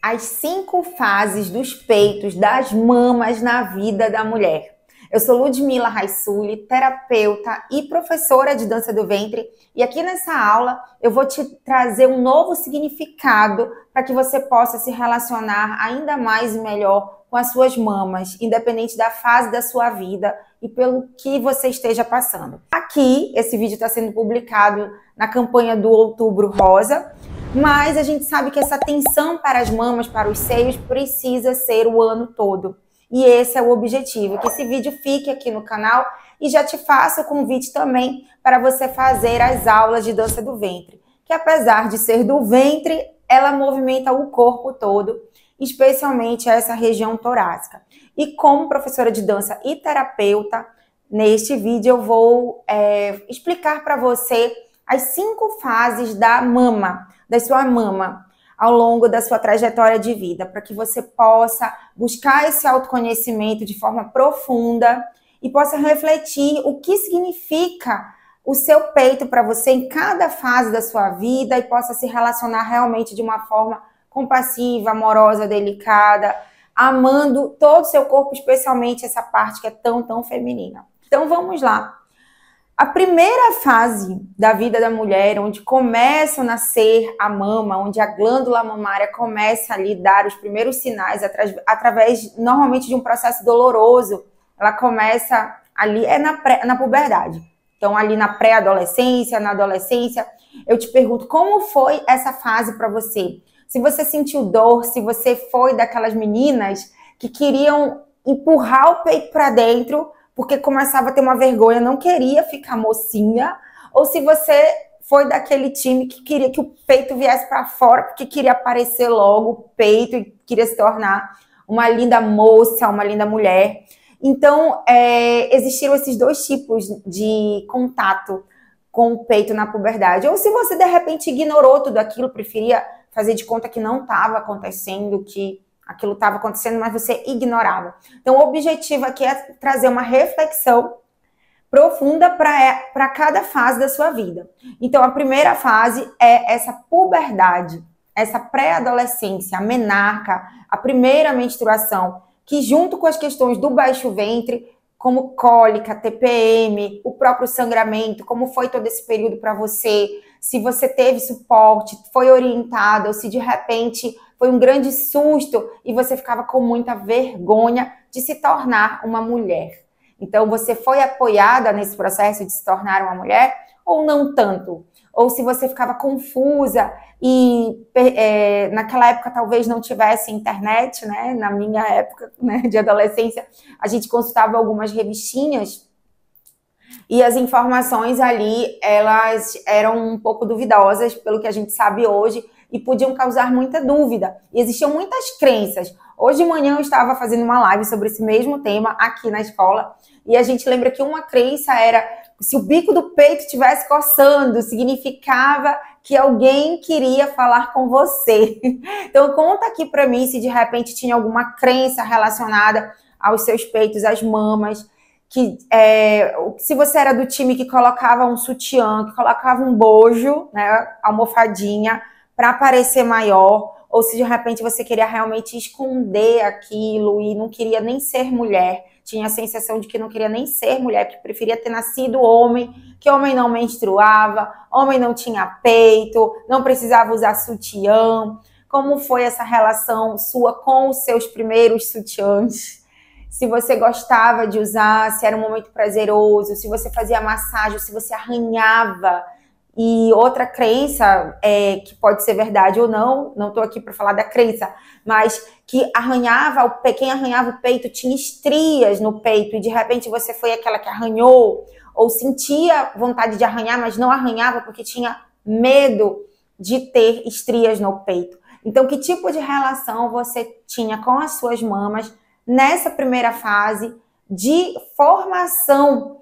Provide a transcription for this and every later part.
as 5 fases dos peitos, das mamas na vida da mulher. Eu sou Ludmila Raisuli, terapeuta e professora de dança do ventre, e aqui nessa aula eu vou te trazer um novo significado para que você possa se relacionar ainda mais e melhor com as suas mamas, independente da fase da sua vida e pelo que você esteja passando. Aqui, esse vídeo está sendo publicado na campanha do Outubro Rosa, mas a gente sabe que essa atenção para as mamas, para os seios, precisa ser o ano todo. E esse é o objetivo, que esse vídeo fique aqui no canal e já te faço o convite também para você fazer as aulas de dança do ventre, que apesar de ser do ventre, ela movimenta o corpo todo, especialmente essa região torácica. E como professora de dança e terapeuta, neste vídeo eu vou explicar para você as 5 fases da mama, da sua mama, ao longo da sua trajetória de vida, para que você possa buscar esse autoconhecimento de forma profunda e possa refletir o que significa o seu peito para você em cada fase da sua vida e possa se relacionar realmente de uma forma compassiva, amorosa, delicada, amando todo o seu corpo, especialmente essa parte que é tão feminina. Então vamos lá. A primeira fase da vida da mulher, onde começa a nascer a mama, onde a glândula mamária começa a lhe dar os primeiros sinais, através, normalmente, de um processo doloroso, ela começa ali, na puberdade. Então, ali na pré-adolescência, na adolescência, eu te pergunto, como foi essa fase para você? Se você sentiu dor, se você foi daquelas meninas que queriam empurrar o peito para dentro, porque começava a ter uma vergonha, não queria ficar mocinha, ou se você foi daquele time que queria que o peito viesse para fora, porque queria aparecer logo o peito e queria se tornar uma linda moça, uma linda mulher. Então, existiram esses 2 tipos de contato com o peito na puberdade. Ou se você, de repente, ignorou tudo aquilo, preferia fazer de conta que não estava acontecendo, que aquilo estava acontecendo, mas você ignorava. Então, o objetivo aqui é trazer uma reflexão profunda para cada fase da sua vida. Então, a primeira fase é essa puberdade, essa pré-adolescência, a menarca, a primeira menstruação, que junto com as questões do baixo ventre, como cólica, TPM, o próprio sangramento, como foi todo esse período para você, se você teve suporte, foi orientada, ou se de repente foi um grande susto e você ficava com muita vergonha de se tornar uma mulher. Então, você foi apoiada nesse processo de se tornar uma mulher ou não tanto? Ou se você ficava confusa e naquela época talvez não tivesse internet, né? Na minha época, né, de adolescência, a gente consultava algumas revistinhas e as informações ali, elas eram um pouco duvidosas, pelo que a gente sabe hoje, e podiam causar muita dúvida. E existiam muitas crenças. Hoje de manhã eu estava fazendo uma live sobre esse mesmo tema aqui na escola, e a gente lembra que uma crença era se o bico do peito estivesse coçando, significava que alguém queria falar com você. Então conta aqui para mim se de repente tinha alguma crença relacionada aos seus peitos, às mamas, que se você era do time que colocava um sutiã, que colocava um bojo, né, almofadinha, para parecer maior, ou se de repente você queria realmente esconder aquilo e não queria nem ser mulher, tinha a sensação de que não queria nem ser mulher, que preferia ter nascido homem, que homem não menstruava, homem não tinha peito, não precisava usar sutiã. Como foi essa relação sua com os seus primeiros sutiãs? Se você gostava de usar, se era um momento prazeroso, se você fazia massagem, se você arranhava. E outra crença, que pode ser verdade ou não estou aqui para falar da crença, mas que quem arranhava o peito tinha estrias no peito e de repente você foi aquela que arranhou ou sentia vontade de arranhar, mas não arranhava porque tinha medo de ter estrias no peito. Então, que tipo de relação você tinha com as suas mamas nessa primeira fase de formação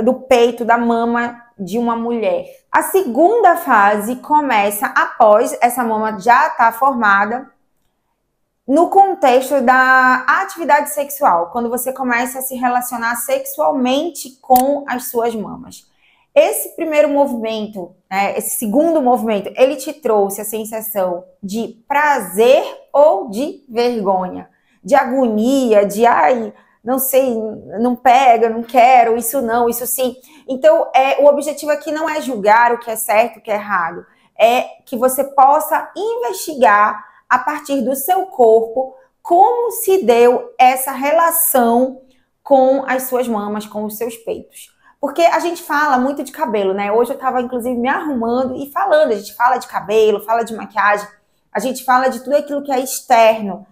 do peito, da mama de uma mulher? A segunda fase começa após essa mama já estar formada, no contexto da atividade sexual, quando você começa a se relacionar sexualmente com as suas mamas. Esse primeiro movimento, esse segundo movimento, ele te trouxe a sensação de prazer ou de vergonha, de agonia, de ai, não sei, não pega, não quero, isso não, isso sim. Então, o objetivo aqui não é julgar o que é certo, o que é errado, é que você possa investigar a partir do seu corpo como se deu essa relação com as suas mamas, com os seus peitos. Porque a gente fala muito de cabelo, né? Hoje eu estava, inclusive, me arrumando e falando. A gente fala de cabelo, fala de maquiagem, a gente fala de tudo aquilo que é externo,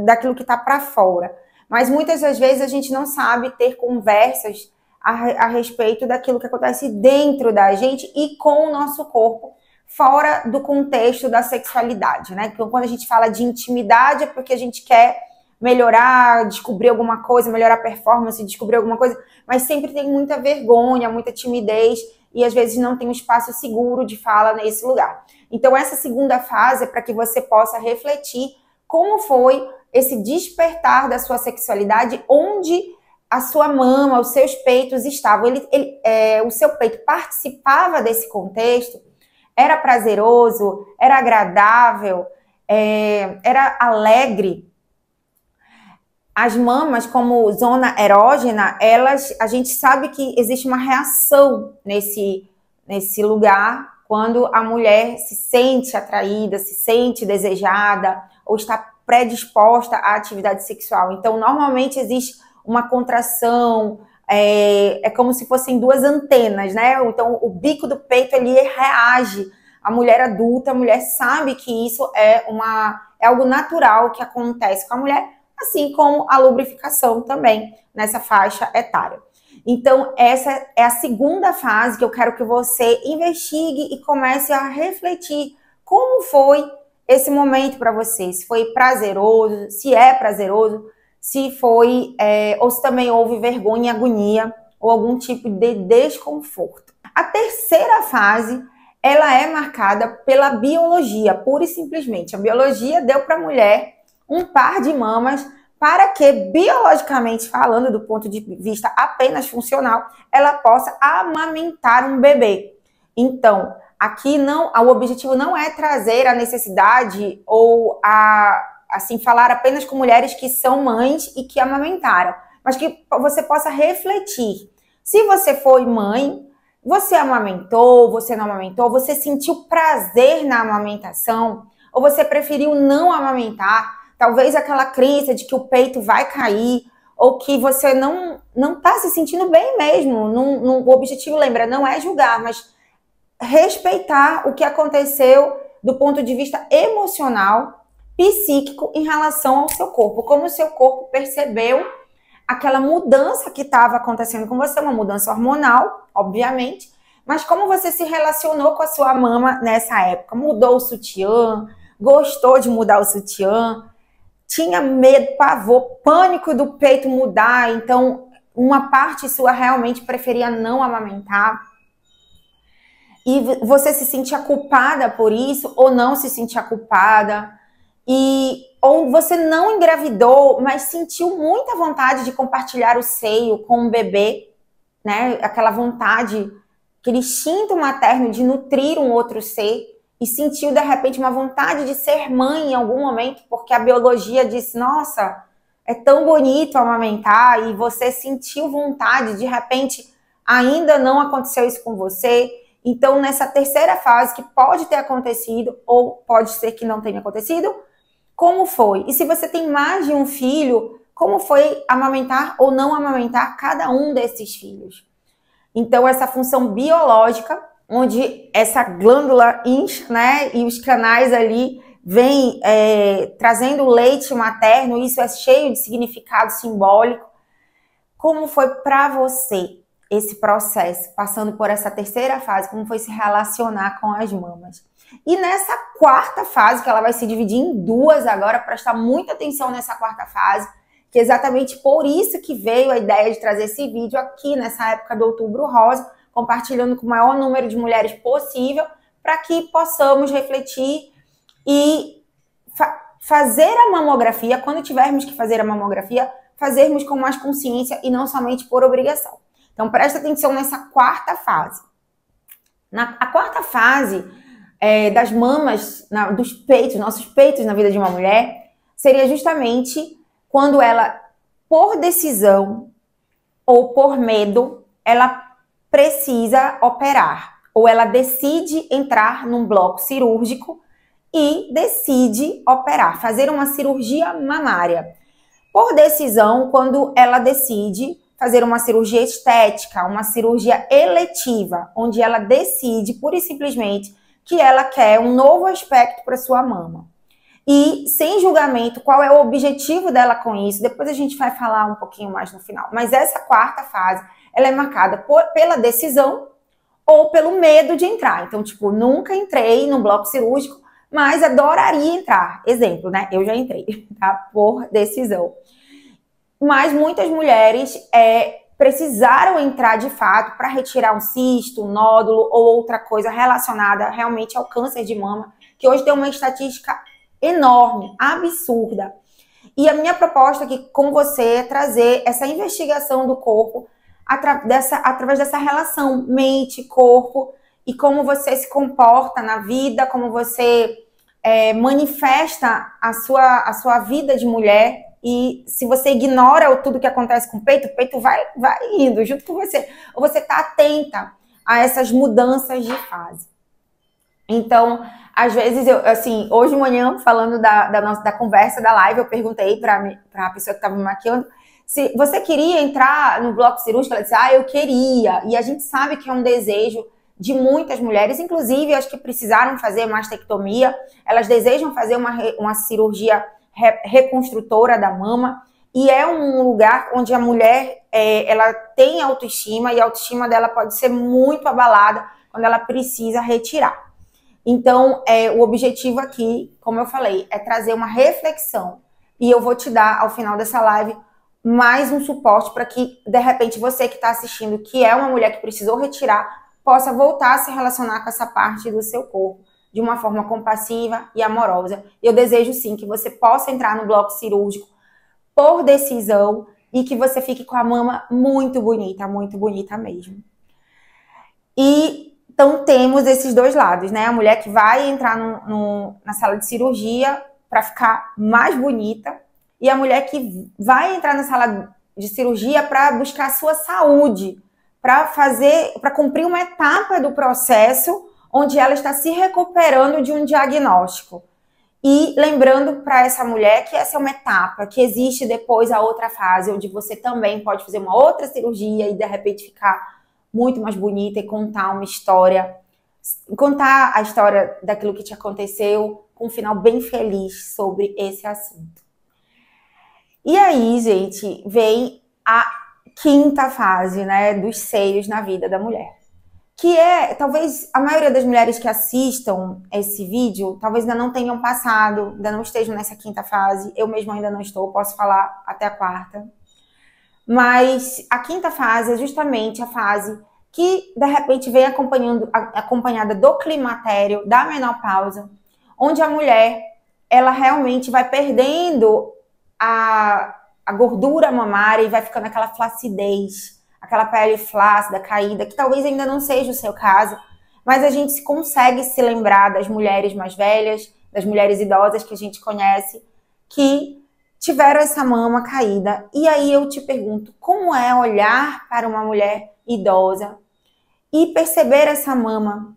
daquilo que está para fora. Mas muitas das vezes a gente não sabe ter conversas a respeito daquilo que acontece dentro da gente e com o nosso corpo, fora do contexto da sexualidade, né? Então, quando a gente fala de intimidade é porque a gente quer melhorar, descobrir alguma coisa, melhorar a performance, descobrir alguma coisa, mas sempre tem muita vergonha, muita timidez e às vezes não tem um espaço seguro de fala nesse lugar. Então, essa segunda fase é para que você possa refletir como foi esse despertar da sua sexualidade, onde a sua mama, os seus peitos estavam. O seu peito participava desse contexto, era prazeroso, era agradável, era alegre. As mamas, como zona erógena, a gente sabe que existe uma reação nesse lugar quando a mulher se sente atraída, se sente desejada ou está predisposta à atividade sexual. Então, normalmente existe uma contração, é como se fossem duas antenas, né? Então, o bico do peito ali reage. A mulher adulta, a mulher sabe que isso é algo natural que acontece com a mulher, assim como a lubrificação também nessa faixa etária. Então, essa é a segunda fase que eu quero que você investigue e comece a refletir como foi esse momento para você. Se foi prazeroso, se é prazeroso, se foi, ou se também houve vergonha, agonia ou algum tipo de desconforto. A terceira fase, ela é marcada pela biologia, pura e simplesmente. A biologia deu para a mulher um par de mamas para que, biologicamente falando, do ponto de vista apenas funcional, ela possa amamentar um bebê. Então, aqui o objetivo não é trazer a necessidade ou assim, falar apenas com mulheres que são mães e que amamentaram, mas que você possa refletir. Se você foi mãe, você amamentou, você não amamentou, você sentiu prazer na amamentação, ou você preferiu não amamentar, talvez aquela crença de que o peito vai cair, ou que você não está se sentindo bem mesmo. O objetivo, lembra, não é julgar, mas respeitar o que aconteceu do ponto de vista emocional, psíquico, em relação ao seu corpo. Como o seu corpo percebeu aquela mudança que estava acontecendo com você, uma mudança hormonal, obviamente, mas como você se relacionou com a sua mama nessa época. Mudou o sutiã, gostou de mudar o sutiã, tinha medo, pavor, pânico do peito mudar, então uma parte sua realmente preferia não amamentar. E você se sentia culpada por isso ou não se sentia culpada? Ou você não engravidou, mas sentiu muita vontade de compartilhar o seio com o bebê, né? Aquela vontade, aquele instinto materno de nutrir um outro ser, e sentiu, de repente, uma vontade de ser mãe em algum momento, porque a biologia disse, nossa, é tão bonito amamentar, e você sentiu vontade, de repente, ainda não aconteceu isso com você. Então, nessa terceira fase, que pode ter acontecido, ou pode ser que não tenha acontecido, como foi? E se você tem mais de um filho, como foi amamentar ou não amamentar cada um desses filhos? Então, essa função biológica, onde essa glândula incha, né, e os canais ali vêm trazendo leite materno, isso é cheio de significado simbólico. Como foi para você esse processo, passando por essa terceira fase, como foi se relacionar com as mamas? E nessa quarta fase, que ela vai se dividir em duas agora, prestar muita atenção nessa quarta fase, que é exatamente por isso que veio a ideia de trazer esse vídeo aqui nessa época do Outubro Rosa, compartilhando com o maior número de mulheres possível, para que possamos refletir e fazer a mamografia, quando tivermos que fazer a mamografia, fazermos com mais consciência e não somente por obrigação. Então, presta atenção nessa quarta fase. A quarta fase, das mamas, dos peitos, nossos peitos na vida de uma mulher, seria justamente quando ela, por decisão ou por medo, ela precisa operar. Ou ela decide entrar num bloco cirúrgico e decide operar, fazer uma cirurgia mamária. Por decisão, quando ela decide fazer uma cirurgia estética, uma cirurgia eletiva, onde ela decide, pura e simplesmente, que ela quer um novo aspecto para sua mama. E sem julgamento, qual é o objetivo dela com isso? Depois a gente vai falar um pouquinho mais no final. Mas essa quarta fase, ela é marcada pela decisão ou pelo medo de entrar. Então, tipo, nunca entrei no bloco cirúrgico, mas adoraria entrar. Exemplo, né? Eu já entrei, tá? Por decisão. Mas muitas mulheres precisaram entrar de fato para retirar um cisto, um nódulo ou outra coisa relacionada realmente ao câncer de mama, que hoje tem uma estatística enorme, absurda. E a minha proposta aqui com você é trazer essa investigação do corpo através dessa relação mente-corpo e como você se comporta na vida, como você manifesta a sua vida de mulher. E se você ignora tudo que acontece com o peito vai indo junto com você. Ou você está atenta a essas mudanças de fase. Então, às vezes, hoje de manhã, falando da conversa, da live, eu perguntei para a pessoa que estava me maquiando se você queria entrar no bloco cirúrgico. Ela disse, eu queria. E a gente sabe que é um desejo de muitas mulheres, inclusive as que precisaram fazer mastectomia, elas desejam fazer uma cirurgia reconstrutora da mama, e é um lugar onde a mulher ela tem autoestima, e a autoestima dela pode ser muito abalada quando ela precisa retirar. Então, o objetivo aqui, como eu falei, é trazer uma reflexão, e eu vou te dar, ao final dessa live, mais um suporte para que, de repente, você que está assistindo, que é uma mulher que precisou retirar, possa voltar a se relacionar com essa parte do seu corpo de uma forma compassiva e amorosa. Eu desejo sim que você possa entrar no bloco cirúrgico por decisão e que você fique com a mama muito bonita mesmo. E então temos esses dois lados, né? A mulher que vai entrar na sala de cirurgia para ficar mais bonita e a mulher que vai entrar na sala de cirurgia para buscar a sua saúde, para cumprir uma etapa do processo onde ela está se recuperando de um diagnóstico. E lembrando para essa mulher que essa é uma etapa, que existe depois a outra fase, onde você também pode fazer uma outra cirurgia e de repente ficar muito mais bonita e contar uma história, contar a história daquilo que te aconteceu com um final bem feliz sobre esse assunto. E aí, gente, vem a quinta fase, né, dos seios na vida da mulher. Que talvez a maioria das mulheres que assistam esse vídeo, talvez ainda não tenham passado, ainda não estejam nessa quinta fase. Eu mesma ainda não estou, posso falar até a quarta. Mas a quinta fase é justamente a fase que, de repente, vem acompanhada do climatério, da menopausa, onde a mulher, ela realmente vai perdendo a gordura mamária e vai ficando aquela flacidez, aquela pele flácida, caída, que talvez ainda não seja o seu caso, mas a gente consegue se lembrar das mulheres mais velhas, das mulheres idosas que a gente conhece, que tiveram essa mama caída. E aí eu te pergunto, como é olhar para uma mulher idosa e perceber essa mama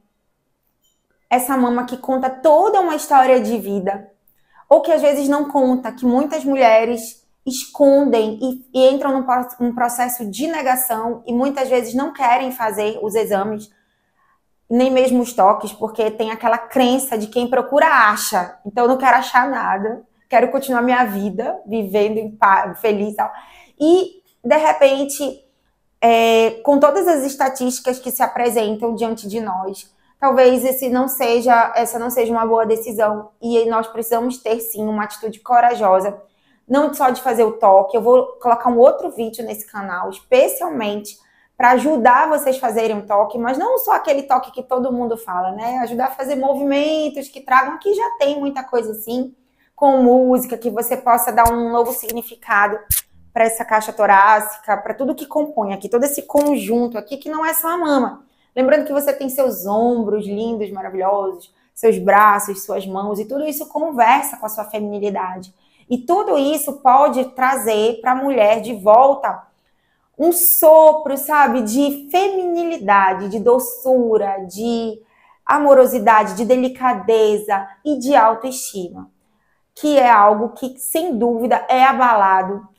que conta toda uma história de vida, ou que às vezes não conta, que muitas mulheres escondem e entram num processo de negação e muitas vezes não querem fazer os exames, nem mesmo os toques, porque tem aquela crença de quem procura acha. Então eu não quero achar nada, quero continuar minha vida, vivendo em paz, feliz e tal. E, de repente, com todas as estatísticas que se apresentam diante de nós, talvez essa não seja uma boa decisão e nós precisamos ter, sim, uma atitude corajosa, não só de fazer o toque. Eu vou colocar um outro vídeo nesse canal, especialmente para ajudar vocês a fazerem um toque, mas não só aquele toque que todo mundo fala, né? Ajudar a fazer movimentos que tragam, aqui já tem muita coisa assim, com música, que você possa dar um novo significado para essa caixa torácica, para tudo que compõe aqui, todo esse conjunto aqui, que não é só a mama. Lembrando que você tem seus ombros lindos, maravilhosos, seus braços, suas mãos, e tudo isso conversa com a sua feminilidade. E tudo isso pode trazer para a mulher de volta um sopro, sabe, de feminilidade, de doçura, de amorosidade, de delicadeza e de autoestima, que é algo que, sem dúvida, é abalado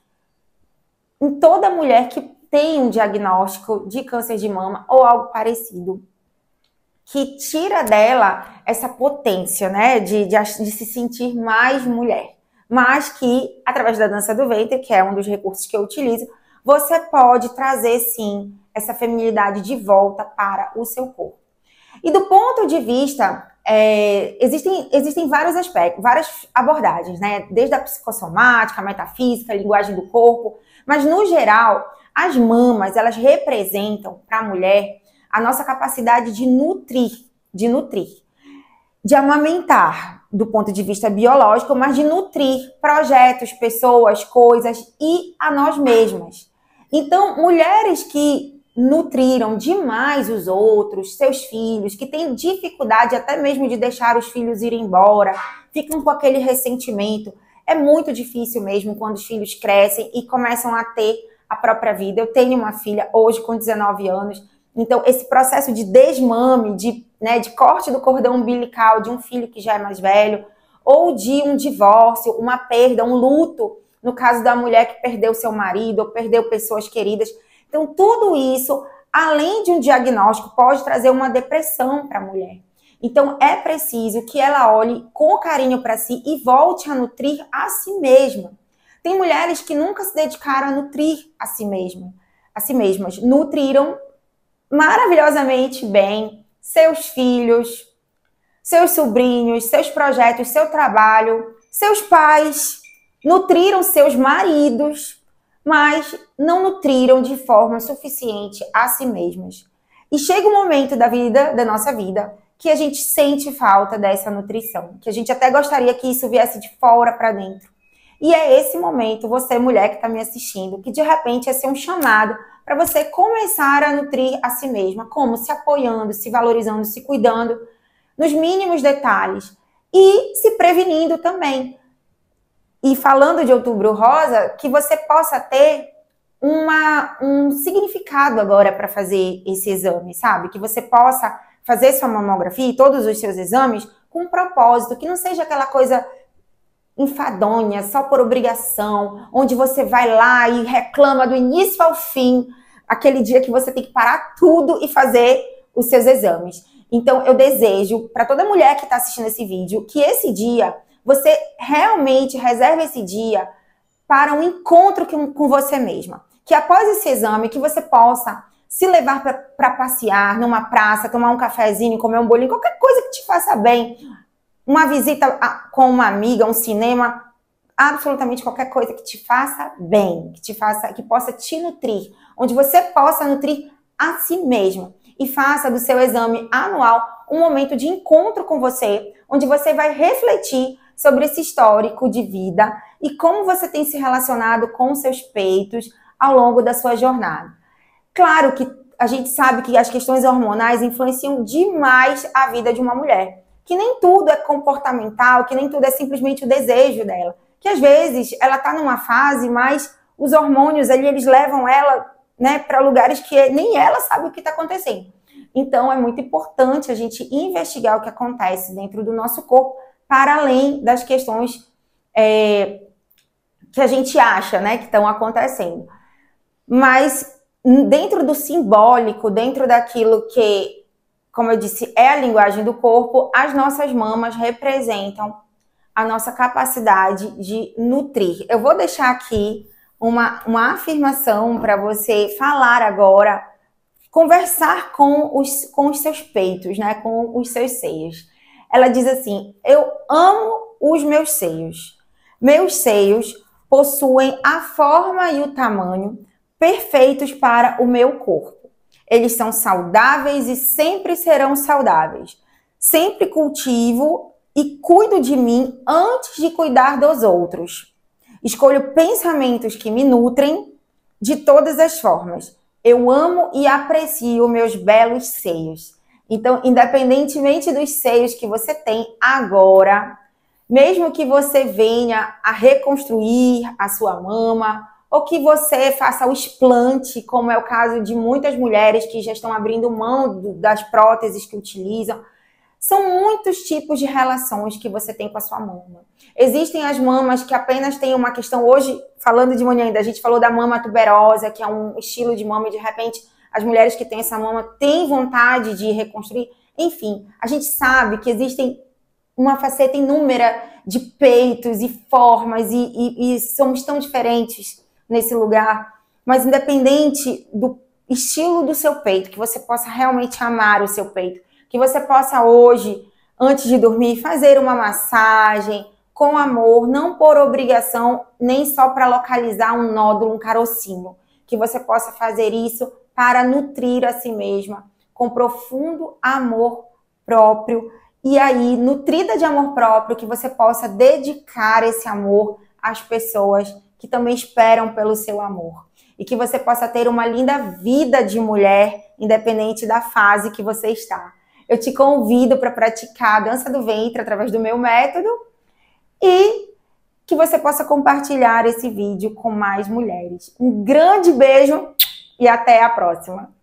em toda mulher que tem um diagnóstico de câncer de mama ou algo parecido, que tira dela essa potência, né, de se sentir mais mulher. Mas que, através da dança do ventre, que é um dos recursos que eu utilizo, você pode trazer, sim, essa feminilidade de volta para o seu corpo. E do ponto de vista, existem vários aspectos, várias abordagens, né? Desde a psicossomática, a metafísica, a linguagem do corpo, mas no geral, as mamas, elas representam para a mulher a nossa capacidade de nutrir, de amamentar do ponto de vista biológico, mas de nutrir projetos, pessoas, coisas e a nós mesmas. Então, mulheres que nutriram demais os outros, seus filhos, que têm dificuldade até mesmo de deixar os filhos ir embora, ficam com aquele ressentimento. É muito difícil mesmo quando os filhos crescem e começam a ter a própria vida. Eu tenho uma filha hoje com 19 anos, então esse processo de desmame, de corte do cordão umbilical de um filho que já é mais velho, ou de um divórcio, uma perda, um luto, no caso da mulher que perdeu seu marido ou perdeu pessoas queridas. Então, tudo isso, além de um diagnóstico, pode trazer uma depressão para a mulher. Então, é preciso que ela olhe com carinho para si e volte a nutrir a si mesma. Tem mulheres que nunca se dedicaram a nutrir a si mesmas. Nutriram maravilhosamente bem seus filhos, seus sobrinhos, seus projetos, seu trabalho, seus pais, nutriram seus maridos, mas não nutriram de forma suficiente a si mesmas. E chega um momento da nossa vida, que a gente sente falta dessa nutrição, que a gente até gostaria que isso viesse de fora para dentro. E é esse momento, você mulher que está me assistindo, que de repente ia ser um chamado para você começar a nutrir a si mesma, como se apoiando, se valorizando, se cuidando, nos mínimos detalhes e se prevenindo também. E falando de Outubro Rosa, que você possa ter um significado agora para fazer esse exame, sabe? Que você possa fazer sua mamografia e todos os seus exames com um propósito, que não seja aquela coisa enfadonha, só por obrigação, onde você vai lá e reclama do início ao fim, aquele dia que você tem que parar tudo e fazer os seus exames. Então, eu desejo, para toda mulher que está assistindo esse vídeo, que esse dia você realmente reserve esse dia para um encontro com você mesma. Que após esse exame, que você possa se levar para passear numa praça, tomar um cafezinho, comer um bolinho, qualquer coisa que te faça bem. Uma visita com uma amiga, um cinema, absolutamente qualquer coisa que te faça bem, que possa te nutrir, onde você possa nutrir a si mesma. E faça do seu exame anual um momento de encontro com você, onde você vai refletir sobre esse histórico de vida e como você tem se relacionado com os seus peitos ao longo da sua jornada. Claro que a gente sabe que as questões hormonais influenciam demais a vida de uma mulher, que nem tudo é comportamental, que nem tudo é simplesmente o desejo dela, que às vezes ela está numa fase, mas os hormônios ali, eles levam ela, né, para lugares que nem ela sabe o que está acontecendo. Então, é muito importante a gente investigar o que acontece dentro do nosso corpo, para além das questões que a gente acha, né, que estão acontecendo. Mas dentro do simbólico, dentro daquilo que, como eu disse, é a linguagem do corpo, as nossas mamas representam a nossa capacidade de nutrir. Eu vou deixar aqui uma afirmação para você falar agora, conversar com os seus peitos, né, com os seus seios. Ela diz assim: eu amo os meus seios. Meus seios possuem a forma e o tamanho perfeitos para o meu corpo. Eles são saudáveis e sempre serão saudáveis. Sempre cultivo e cuido de mim antes de cuidar dos outros. Escolho pensamentos que me nutrem de todas as formas. Eu amo e aprecio meus belos seios. Então, independentemente dos seios que você tem agora, mesmo que você venha a reconstruir a sua mama, ou que você faça o explante, como é o caso de muitas mulheres que já estão abrindo mão das próteses que utilizam, são muitos tipos de relações que você tem com a sua mama. Existem as mamas que apenas têm uma questão, hoje, falando de manhã ainda, a gente falou da mama tuberosa, que é um estilo de mama e de repente as mulheres que têm essa mama têm vontade de reconstruir. Enfim, a gente sabe que existem uma faceta inúmera de peitos e formas e somos tão diferentes nesse lugar, mas independente do estilo do seu peito, que você possa realmente amar o seu peito, que você possa hoje, antes de dormir, fazer uma massagem com amor, não por obrigação, nem só para localizar um nódulo, um carocinho, que você possa fazer isso para nutrir a si mesma com profundo amor próprio. E aí, nutrida de amor próprio, que você possa dedicar esse amor às pessoas que também esperam pelo seu amor. E que você possa ter uma linda vida de mulher, independente da fase que você está. Eu te convido para praticar a dança do ventre através do meu método e que você possa compartilhar esse vídeo com mais mulheres. Um grande beijo e até a próxima!